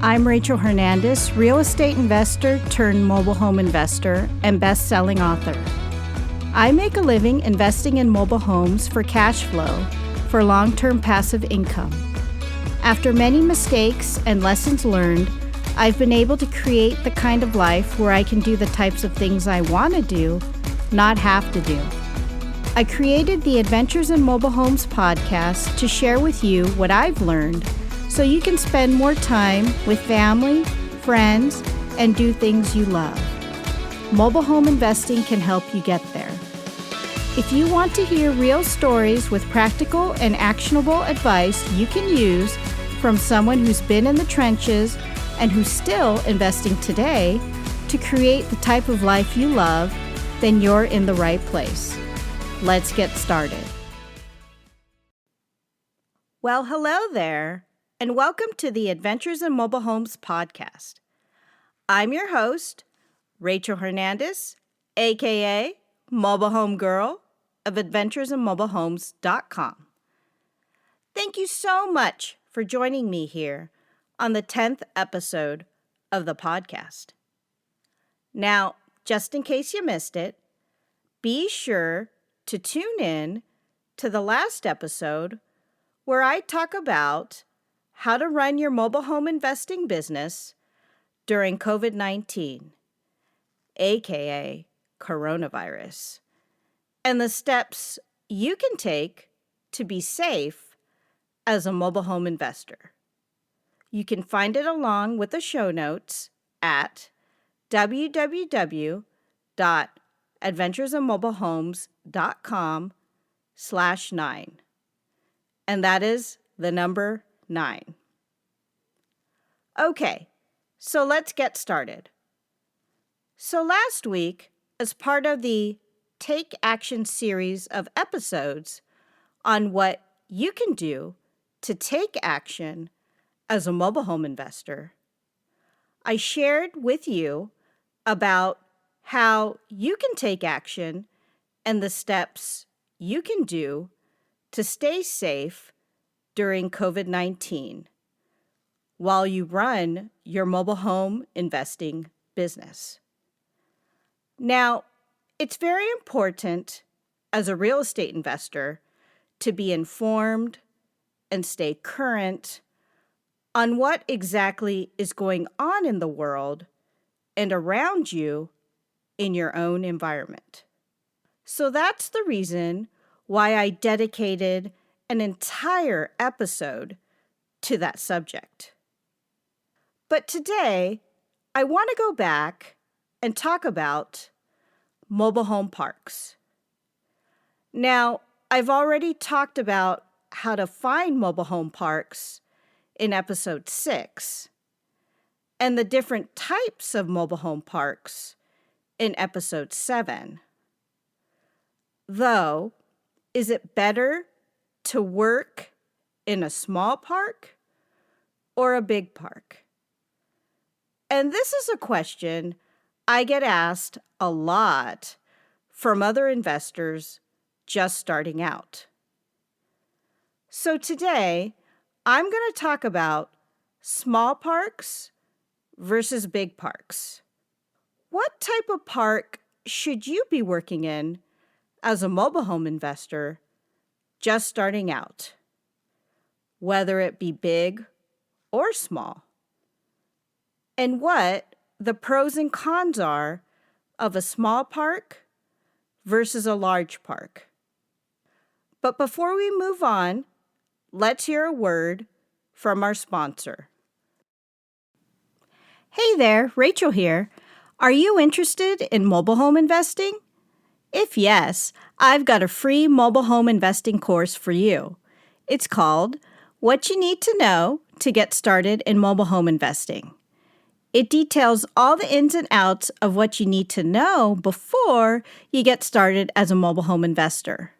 I'm Rachel Hernandez, real estate investor turned mobile home investor and best-selling author. I make a living investing in mobile homes for cash flow for long-term passive income. After many mistakes and lessons learned, I've been able to create the kind of life where I can do the types of things I want to do, not have to do. I created the Adventures in Mobile Homes podcast to share with you what I've learned so you can spend more time with family, friends, and do things you love. Mobile home investing can help you get there. If you want to hear real stories with practical and actionable advice you can use from someone who's been in the trenches and who's still investing today to create the type of life you love, then you're in the right place. Let's get started. Well, hello there, and welcome to the Adventures in Mobile Homes podcast. I'm your host, Rachel Hernandez, aka Mobile Home Girl of AdventuresInMobileHomes.com. Thank you so much for joining me here on the 10th episode of the podcast. Now, just in case you missed it, be sure to tune in to the last episode where I talk about how to run your mobile home investing business during COVID-19, aka coronavirus, and the steps you can take to be safe as a mobile home investor. You can find it along with the show notes at www.adventuresinmobilehomes.com/9. And that is the number 9. Okay, so let's get started. So last week, as part of the Take Action series of episodes on what you can do to take action as a mobile home investor, I shared with you about how you can take action and the steps you can do to stay safe during COVID-19 while you run your mobile home investing business. Now, it's very important as a real estate investor to be informed and stay current on what exactly is going on in the world and around you in your own environment. So that's the reason why I dedicated an entire episode to that subject. But today, I want to go back and talk about mobile home parks. Now, I've already talked about how to find mobile home parks in episode 6, and the different types of mobile home parks in episode 7. Though, is it better to work in a small park or a big park? And this is a question I get asked a lot from other investors just starting out. So today, I'm going to talk about small parks versus big parks. What type of park should you be working in as a mobile home investor just starting out, whether it be big or small? And what the pros and cons are of a small park versus a large park. But before we move on, let's hear a word from our sponsor. Hey there, Rachel here. Are you interested in mobile home investing? If yes, I've got a free mobile home investing course for you. It's called What You Need to Know to Get Started in Mobile Home Investing. It details all the ins and outs of what you need to know before you get started as a mobile home investor.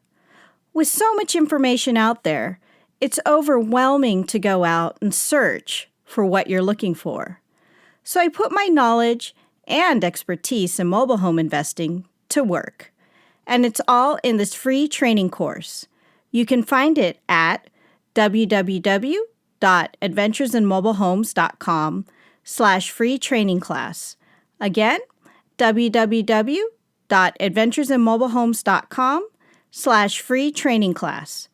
With so much information out there, it's overwhelming to go out and search for what you're looking for. So I put my knowledge and expertise in mobile home investing to work. And it's all in this free training course. You can find it at www www.adventuresinmobilehomes.com/free training class. Again, www.adventuresinmobilehomes.com/free training class.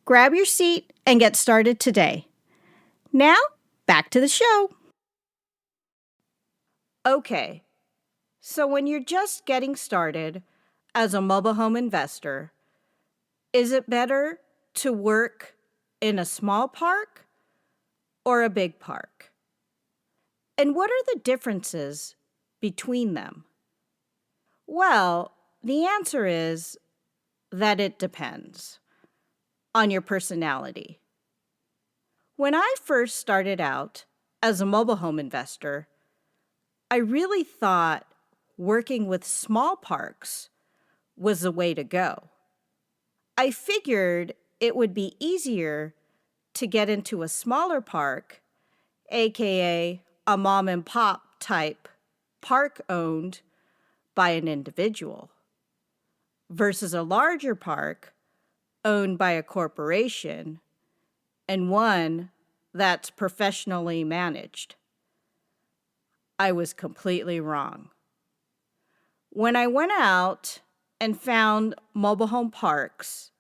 Grab your seat and get started today. Now, back to the show. Okay, so when you're just getting started as a mobile home investor, is it better to work in a small park or a big park? And what are the differences between them? Well, the answer is that it depends on your personality. When I first started out as a mobile home investor, I really thought working with small parks was the way to go. I figured it would be easier to get into a smaller park, aka a mom and pop type park owned by an individual, versus a larger park owned by a corporation and one that's professionally managed. I was completely wrong. When I went out and found mobile home parks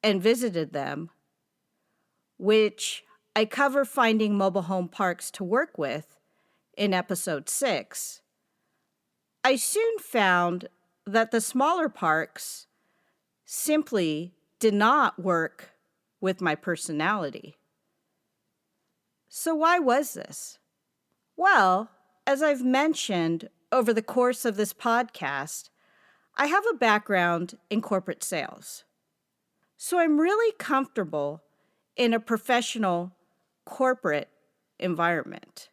and visited them, which I cover finding mobile home parks to work with in episode 6, I soon found that the smaller parks simply did not work with my personality. So why was this? Well, as I've mentioned over the course of this podcast, I have a background in corporate sales. So I'm really comfortable in a professional corporate environment.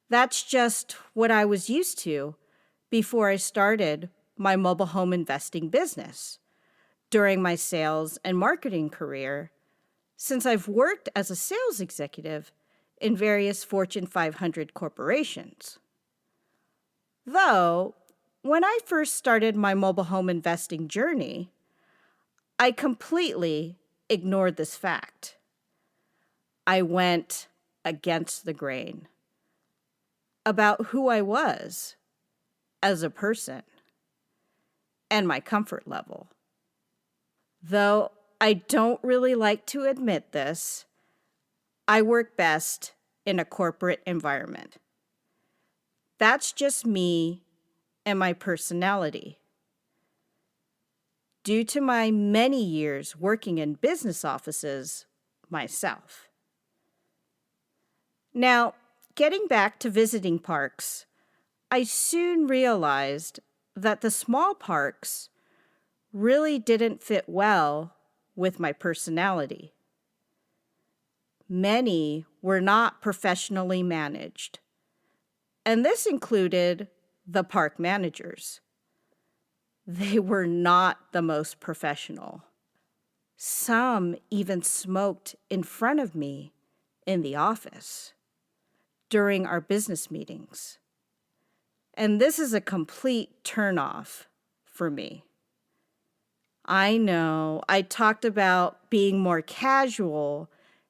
That's just what I was used to before I started my mobile home investing business during my sales and marketing career, since I've worked as a sales executive in various Fortune 500 corporations. Though, when I first started my mobile home investing journey, I completely ignored this fact. I went against the grain about who I was as a person and my comfort level. Though I don't really like to admit this, I work best in a corporate environment. That's just me and my personality. Due to my many years working in business offices myself. Now, getting back to visiting parks, I soon realized that the small parks really didn't fit well with my personality. Many were not professionally managed, and this included the park managers. They were not the most professional. Some even smoked in front of me in the office during our business meetings. And this is a complete turnoff for me. I know I talked about being more casual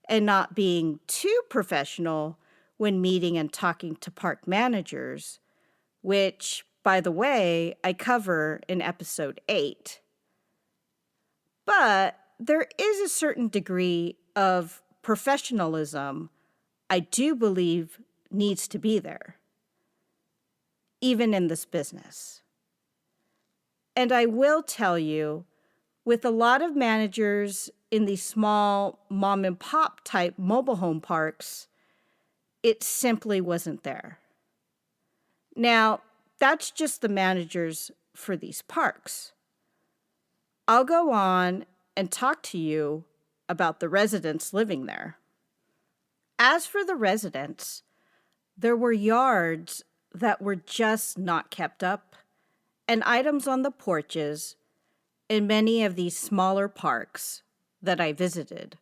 and not being too professional when meeting and talking to park managers, which, by the way, I cover in episode 8. But there is a certain degree of professionalism I do believe needs to be there, even in this business. And I will tell you, with a lot of managers in these small mom and pop type mobile home parks, it simply wasn't there. Now, that's just the managers for these parks. I'll go on and talk to you about the residents living there. As for the residents, there were yards that were just not kept up, and items on the porches in many of these smaller parks that I visited.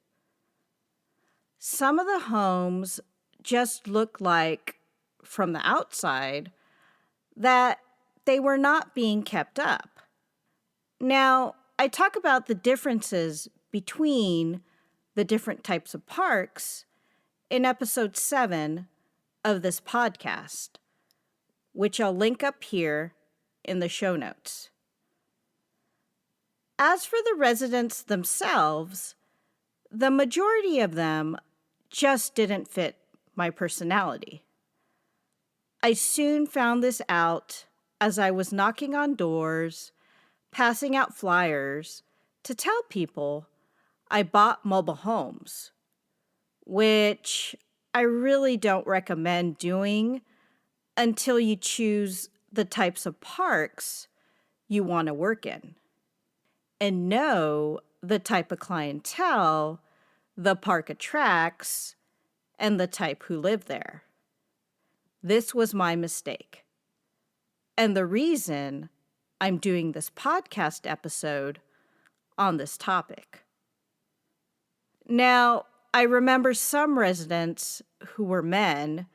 Some of the homes just looked like, from the outside, that they were not being kept up. Now, I talk about the differences between the different types of parks in episode 7 of this podcast, which I'll link up here in the show notes. As for the residents themselves, the majority of them just didn't fit my personality. I soon found this out as I was knocking on doors, passing out flyers to tell people I bought mobile homes, which I really don't recommend doing until you choose the types of parks you want to work in and know the type of clientele the park attracts and the type who live there. This was my mistake, and the reason I'm doing this podcast episode on this topic. Now, I remember some residents who were men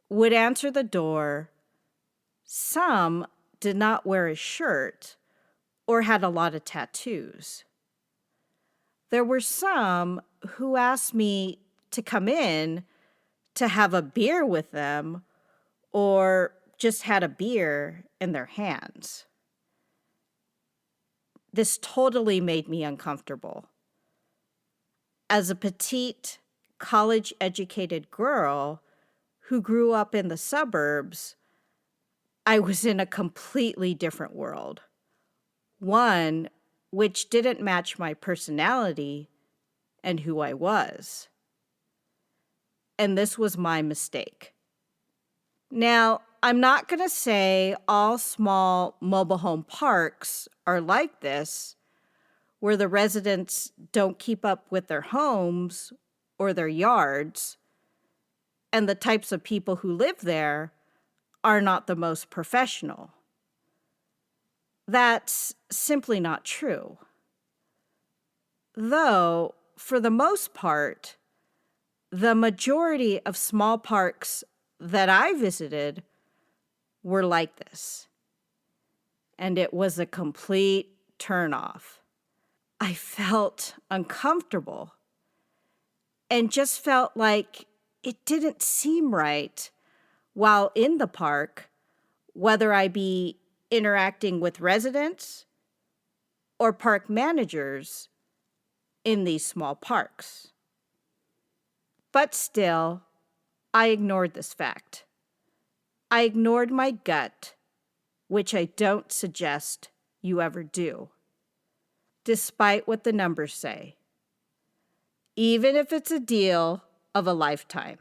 would answer the door. Some did not wear a shirt or had a lot of tattoos. There were some who asked me to come in to have a beer with them or just had a beer in their hands. This totally made me uncomfortable. As a petite, college-educated girl who grew up in the suburbs, I was in a completely different world. One which didn't match my personality and who I was. And this was my mistake. Now, I'm not going to say all small mobile home parks are like this, where the residents don't keep up with their homes or their yards, and the types of people who live there are not the most professional. That's simply not true. Though, for the most part, the majority of small parks that I visited were like this. And it was a complete turnoff. I felt uncomfortable and just felt like it didn't seem right while in the park, whether I be interacting with residents or park managers in these small parks. But still, I ignored this fact. I ignored my gut, which I don't suggest you ever do, despite what the numbers say, even if it's a deal of a lifetime.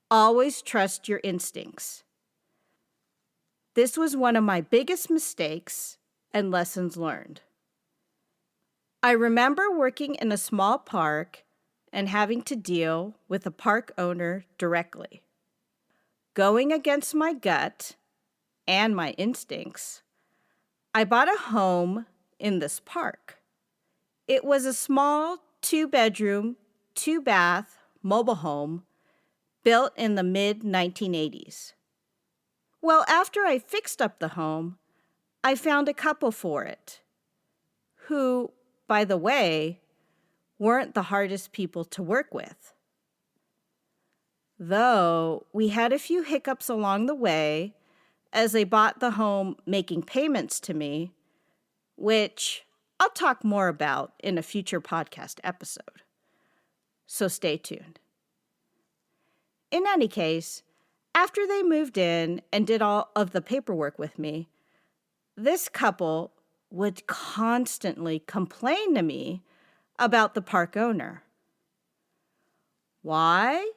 Always trust your instincts. This was one of my biggest mistakes and lessons learned. I remember working in a small park and having to deal with a park owner directly. Going against my gut and my instincts, I bought a home in this park. It was a small 2-bedroom, 2-bath mobile home built in the mid-1980s. Well, after I fixed up the home, I found a couple for it, who, by the way, weren't the hardest people to work with. Though we had a few hiccups along the way as they bought the home making payments to me, which I'll talk more about in a future podcast episode. So stay tuned. In any case, after they moved in and did all of the paperwork with me, this couple would constantly complain to me about the park owner. Why?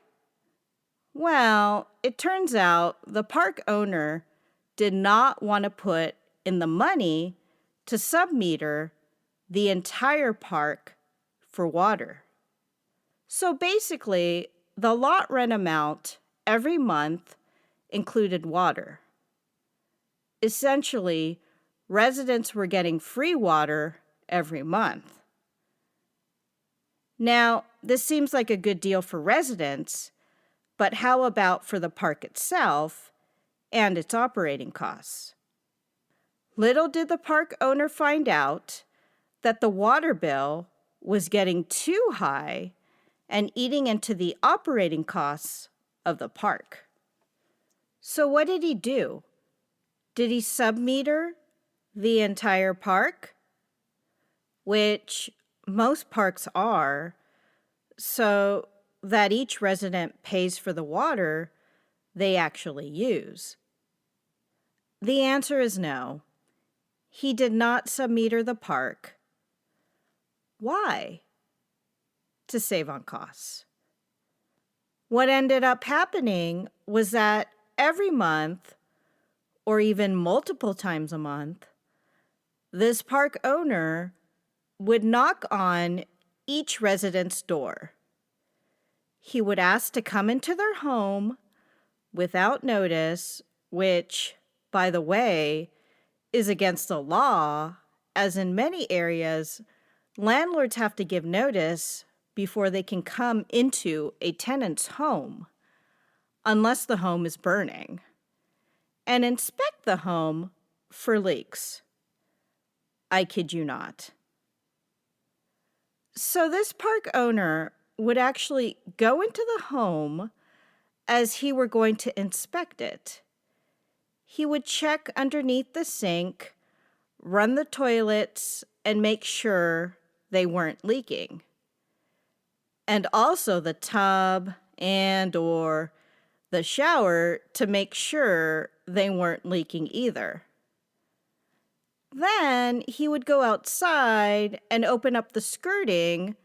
Well, it turns out the park owner did not want to put in the money to submeter the entire park for water. So basically, the lot rent amount every month included water. Essentially, residents were getting free water every month. Now, this seems like a good deal for residents, but how about for the park itself and its operating costs? Little did the park owner find out that the water bill was getting too high and eating into the operating costs of the park. So what did he do? Did he submeter the entire park? Which most parks are, so that each resident pays for the water they actually use. The answer is no. He did not submeter the park. Why? To save on costs. What ended up happening was that every month, or even multiple times a month, this park owner would knock on each resident's door. He would ask to come into their home without notice, which, by the way, is against the law, as in many areas, landlords have to give notice before they can come into a tenant's home, unless the home is burning, and inspect the home for leaks. I kid you not. So this park owner would actually go into the home as he were going to inspect it. He would check underneath the sink, run the toilets, and make sure they weren't leaking. And also the tub and or the shower to make sure they weren't leaking either. Then he would go outside and open up the skirting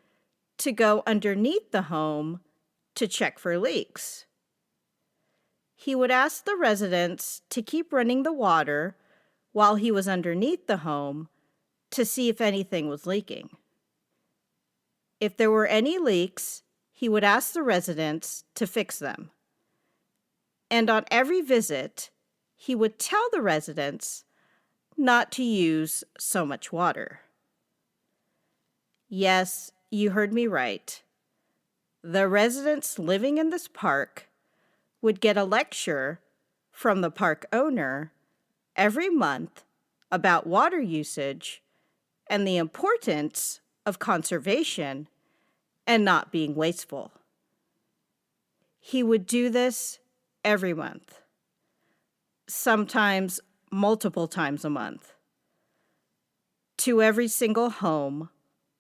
to go underneath the home to check for leaks. He would ask the residents to keep running the water while he was underneath the home to see if anything was leaking. If there were any leaks, he would ask the residents to fix them. And on every visit, he would tell the residents not to use so much water. Yes, you heard me right. The residents living in this park would get a lecture from the park owner every month about water usage and the importance of conservation and not being wasteful. He would do this every month, sometimes multiple times a month, to every single home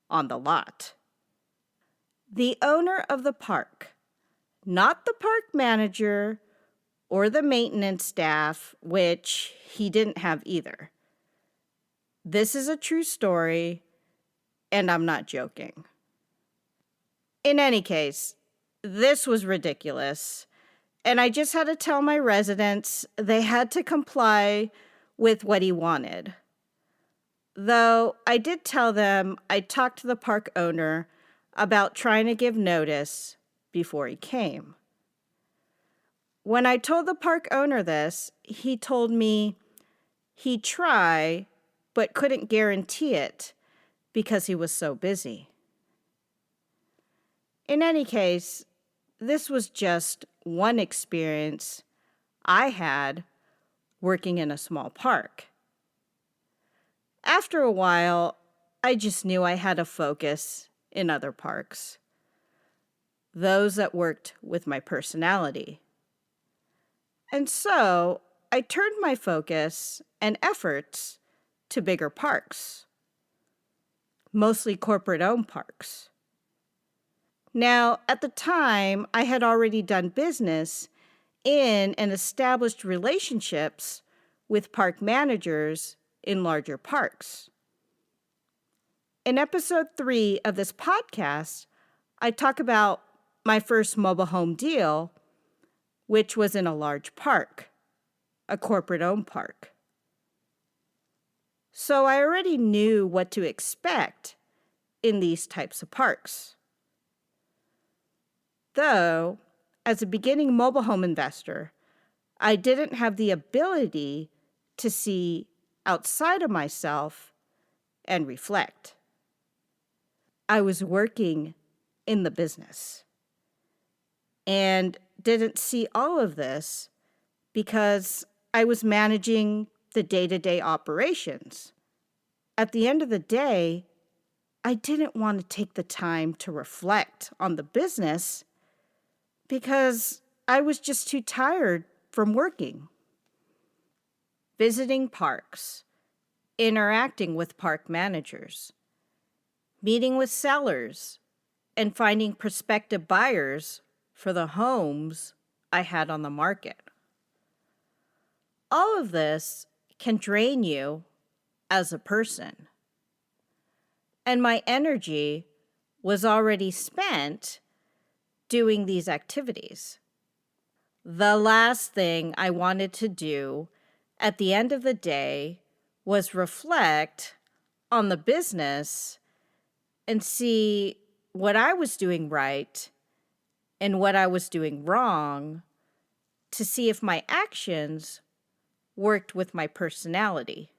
on the lot. The owner of the park, not the park manager or the maintenance staff, which he didn't have either. This is a true story, and I'm not joking. In any case, this was ridiculous, and I just had to tell my residents they had to comply with what he wanted. Though I did tell them I talked to the park owner about trying to give notice before he came. When I told the park owner this, he told me he'd try, but couldn't guarantee it because he was so busy. In any case, this was just one experience I had working in a small park. After a while, I just knew I had to focus in other parks, those that worked with my personality. And so I turned my focus and efforts to bigger parks, mostly corporate-owned parks. Now, at the time, I had already done business in and established relationships with park managers in larger parks. In episode 3 of this podcast, I talk about my first mobile home deal, which was in a large park, a corporate-owned park. So I already knew what to expect in these types of parks. Though, as a beginning mobile home investor, I didn't have the ability to see outside of myself and reflect. I was working in the business and didn't see all of this because I was managing the day-to-day operations. At the end of the day, I didn't want to take the time to reflect on the business because I was just too tired from working. Visiting parks, interacting with park managers, meeting with sellers, and finding prospective buyers for the homes I had on the market. All of this can drain you as a person. And my energy was already spent doing these activities. The last thing I wanted to do at the end of the day was reflect on the business and see what I was doing right and what I was doing wrong to see if my actions worked with my personality.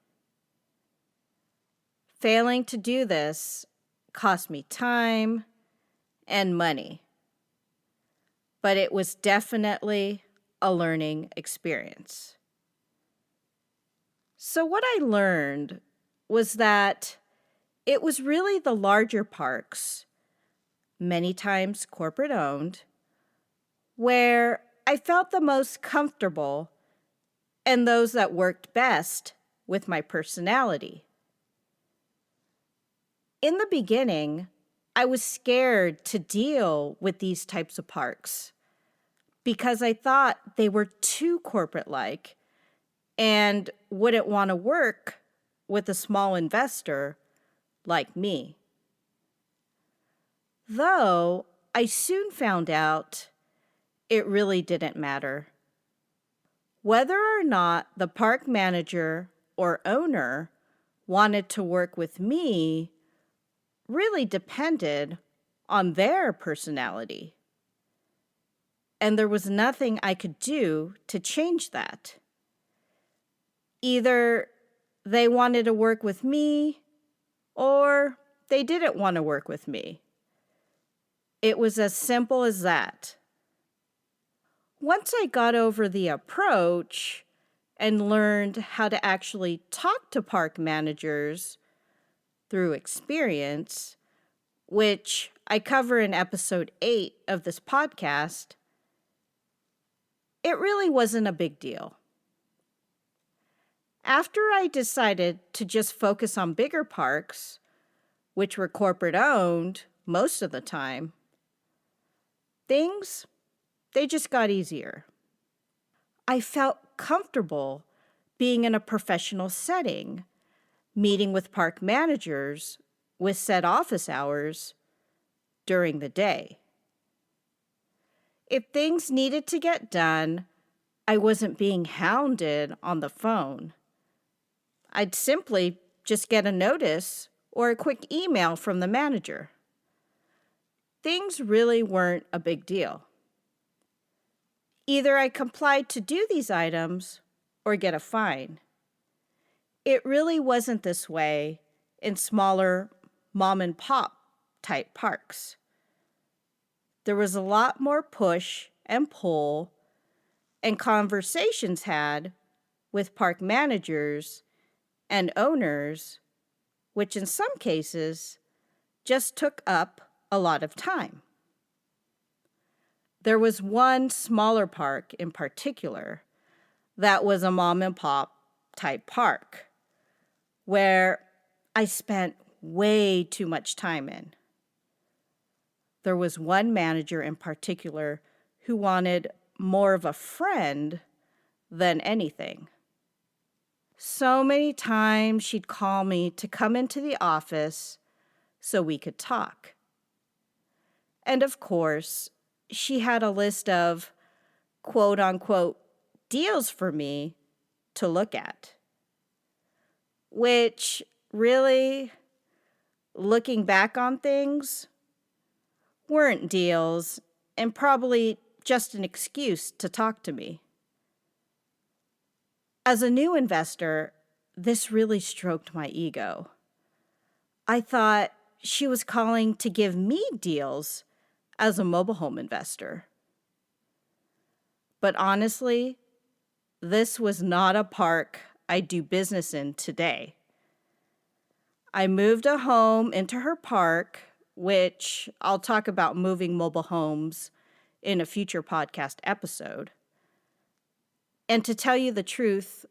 Failing to do this cost me time and money, but it was definitely a learning experience. So what I learned was that it was really the larger parks, many times corporate owned, where I felt the most comfortable and those that worked best with my personality. In the beginning, I was scared to deal with these types of parks because I thought they were too corporate-like and wouldn't want to work with a small investor like me. Though I soon found out it really didn't matter. Whether or not the park manager or owner wanted to work with me really depended on their personality. And there was nothing I could do to change that. Either they wanted to work with me or they didn't want to work with me. It was as simple as that. Once I got over the approach and learned how to actually talk to park managers through experience, which I cover in episode 8 of this podcast, it really wasn't a big deal. After I decided to just focus on bigger parks, which were corporate owned most of the time, they just got easier. I felt comfortable being in a professional setting, meeting with park managers with set office hours during the day. If things needed to get done, I wasn't being hounded on the phone. I'd simply just get a notice or a quick email from the manager. Things really weren't a big deal. Either I complied to do these items or get a fine. It really wasn't this way in smaller mom and pop type parks. There was a lot more push and pull and conversations had with park managers and owners, which in some cases just took up a lot of time. There was one smaller park in particular that was a mom and pop type park where I spent way too much time in. There was one manager in particular who wanted more of a friend than anything. So many times she'd call me to come into the office so we could talk. And of course, she had a list of quote unquote deals for me to look at, which really, looking back on things, weren't deals and probably just an excuse to talk to me. As a new investor, this really stroked my ego. I thought she was calling to give me deals as a mobile home investor. But honestly, this was not a park I do business in today. I moved a home into her park, which I'll talk about moving mobile homes in a future podcast episode. And to tell you the truth,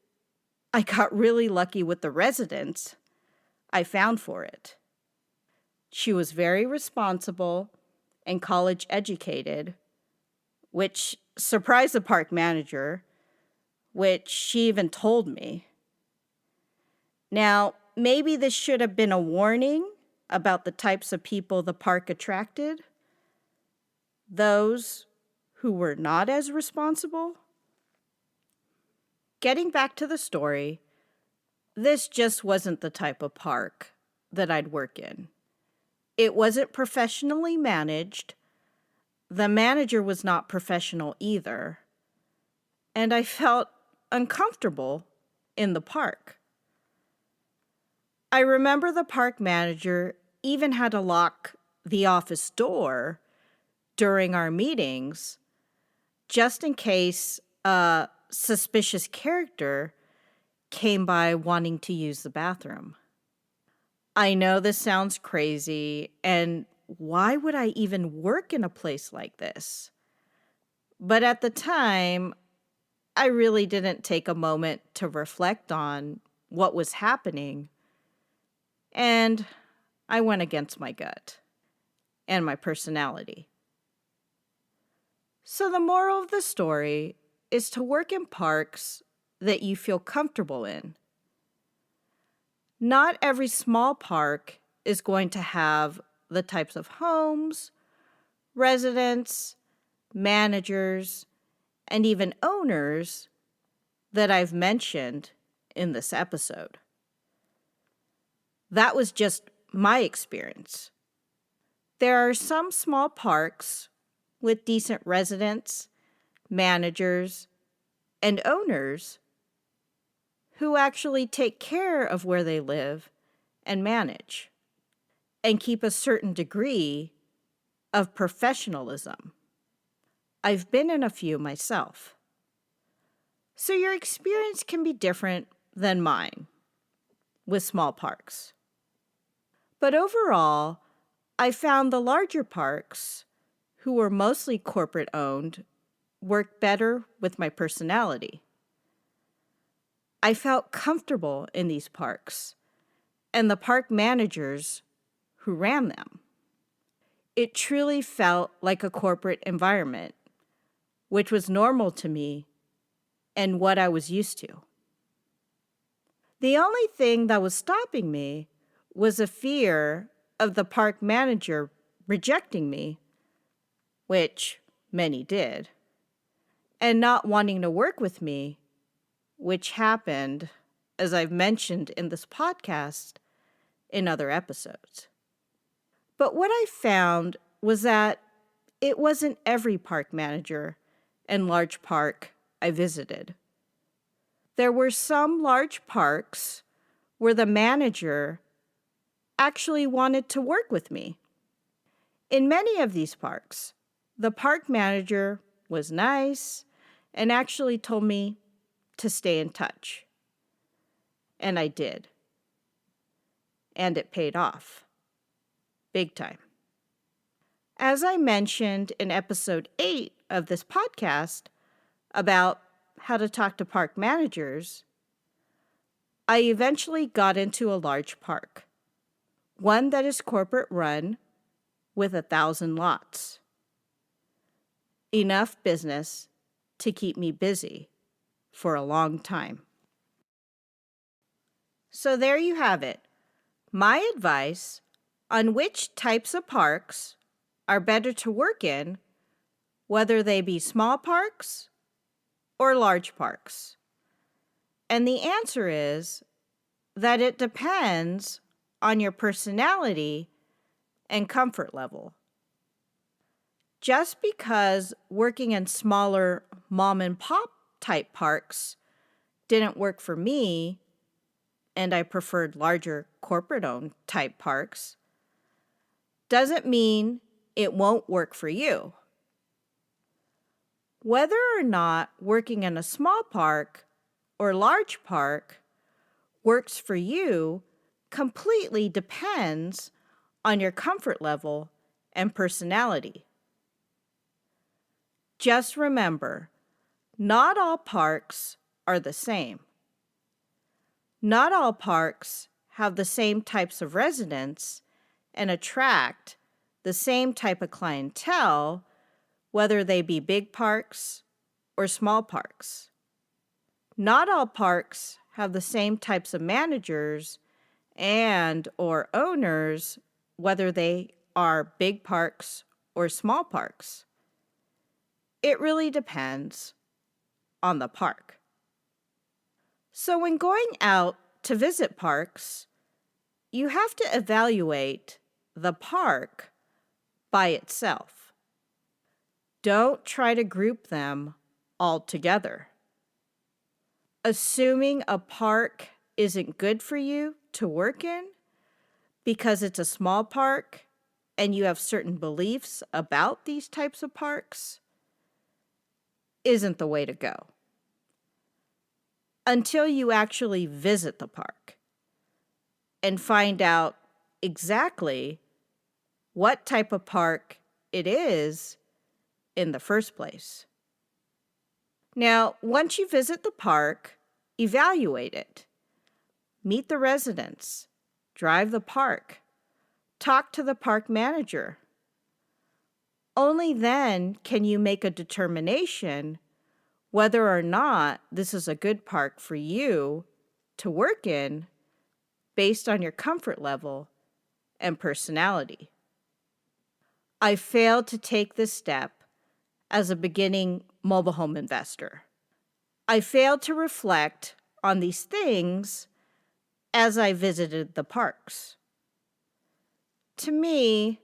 I got really lucky with the residents I found for it. She was very responsible and college educated, which surprised the park manager, which she even told me. Now, maybe this should have been a warning about the types of people the park attracted. Those who were not as responsible. Getting back to the story, this just wasn't the type of park that I'd work in. It wasn't professionally managed. The manager was not professional either. And I felt uncomfortable in the park. I remember the park manager even had to lock the office door during our meetings just in case a suspicious character came by wanting to use the bathroom. I know this sounds crazy, and why would I even work in a place like this? But at the time, I really didn't take a moment to reflect on what was happening, and I went against my gut and my personality. So the moral of the story is to work in parks that you feel comfortable in. Not every small park is going to have the types of homes, residents, managers, and even owners that I've mentioned in this episode. That was just my experience. There are some small parks with decent residents, managers, and owners who actually take care of where they live and manage and keep a certain degree of professionalism. I've been in a few myself. So your experience can be different than mine with small parks. But overall, I found the larger parks, who were mostly corporate owned, worked better with my personality. I felt comfortable in these parks and the park managers who ran them. It truly felt like a corporate environment, which was normal to me and what I was used to. The only thing that was stopping me was a fear of the park manager rejecting me, which many did, and not wanting to work with me, which happened, as I've mentioned in this podcast, in other episodes. But what I found was that it wasn't every park manager and large park I visited. There were some large parks where the manager actually wanted to work with me. In many of these parks, the park manager was nice and actually told me to stay in touch. And I did. And it paid off. Big time. As I mentioned in episode 8 of this podcast about how to talk to park managers, I eventually got into a large park, one that is corporate run with 1,000 lots. Enough business to keep me busy for a long time. So there you have it. My advice on which types of parks are better to work in, whether they be small parks or large parks. And the answer is that it depends on your personality and comfort level. Just because working in smaller mom and pop type parks didn't work for me, and I preferred larger corporate-owned type parks, doesn't mean it won't work for you. Whether or not working in a small park or large park works for you completely depends on your comfort level and personality. Just remember, not all parks are the same. Not all parks have the same types of residents and attract the same type of clientele, whether they be big parks or small parks. Not all parks have the same types of managers and or owners, whether they are big parks or small parks. It really depends on the park. So when going out to visit parks, you have to evaluate the park by itself. Don't try to group them all together. Assuming a park isn't good for you to work in because it's a small park and you have certain beliefs about these types of parks isn't the way to go. Until you actually visit the park and find out exactly what type of park it is in the first place. Now, once you visit the park, evaluate it. Meet the residents, drive the park, talk to the park manager. Only then can you make a determination whether or not this is a good park for you to work in based on your comfort level and personality. I failed to take this step as a beginning mobile home investor. I failed to reflect on these things as I visited the parks. To me,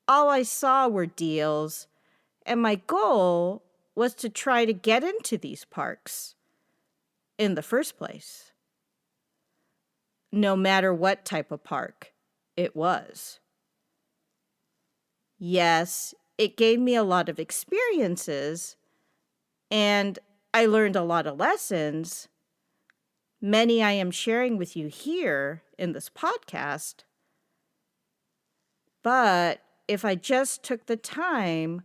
all I saw were deals, and my goal was to try to get into these parks in the first place, no matter what type of park it was. Yes, it gave me a lot of experiences, and I learned a lot of lessons. Many I am sharing with you here in this podcast. But if I just took the time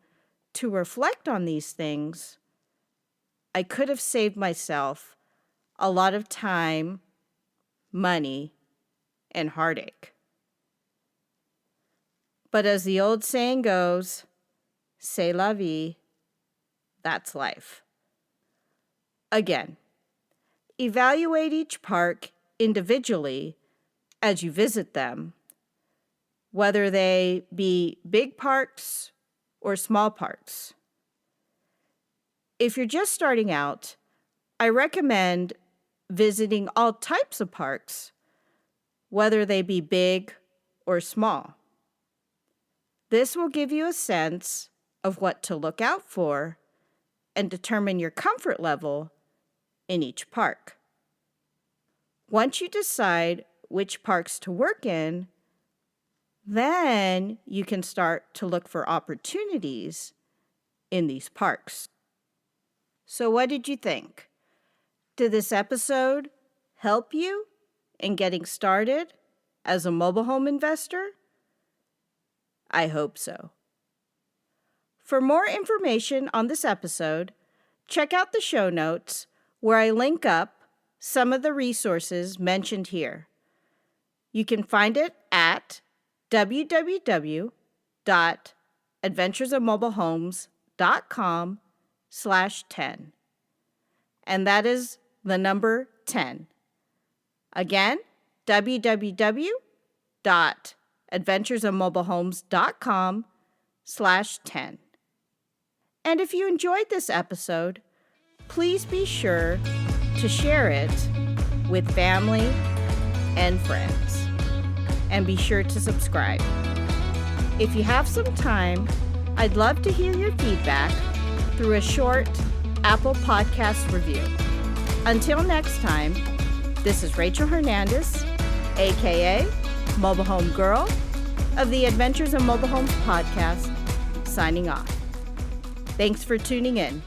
to reflect on these things, I could have saved myself a lot of time, money, and heartache. But as the old saying goes, c'est la vie, that's life. Again, evaluate each park individually as you visit them, whether they be big parks or small parks. If you're just starting out, I recommend visiting all types of parks, whether they be big or small. This will give you a sense of what to look out for and determine your comfort level in each park. Once you decide which parks to work in, then you can start to look for opportunities in these parks. So what did you think? Did this episode help you in getting started as a mobile home investor? I hope so. For more information on this episode, check out the show notes where I link up some of the resources mentioned here. You can find it at www.adventuresofmobilehomes.com/10. And that is the number 10. Again, www.adventuresofmobilehomes.com/10. And if you enjoyed this episode, please be sure to share it with family and friends. And be sure to subscribe. If you have some time, I'd love to hear your feedback through a short Apple Podcast review. Until next time, this is Rachel Hernandez, aka Mobile Home Girl of the Adventures of Mobile Homes podcast, signing off. Thanks for tuning in.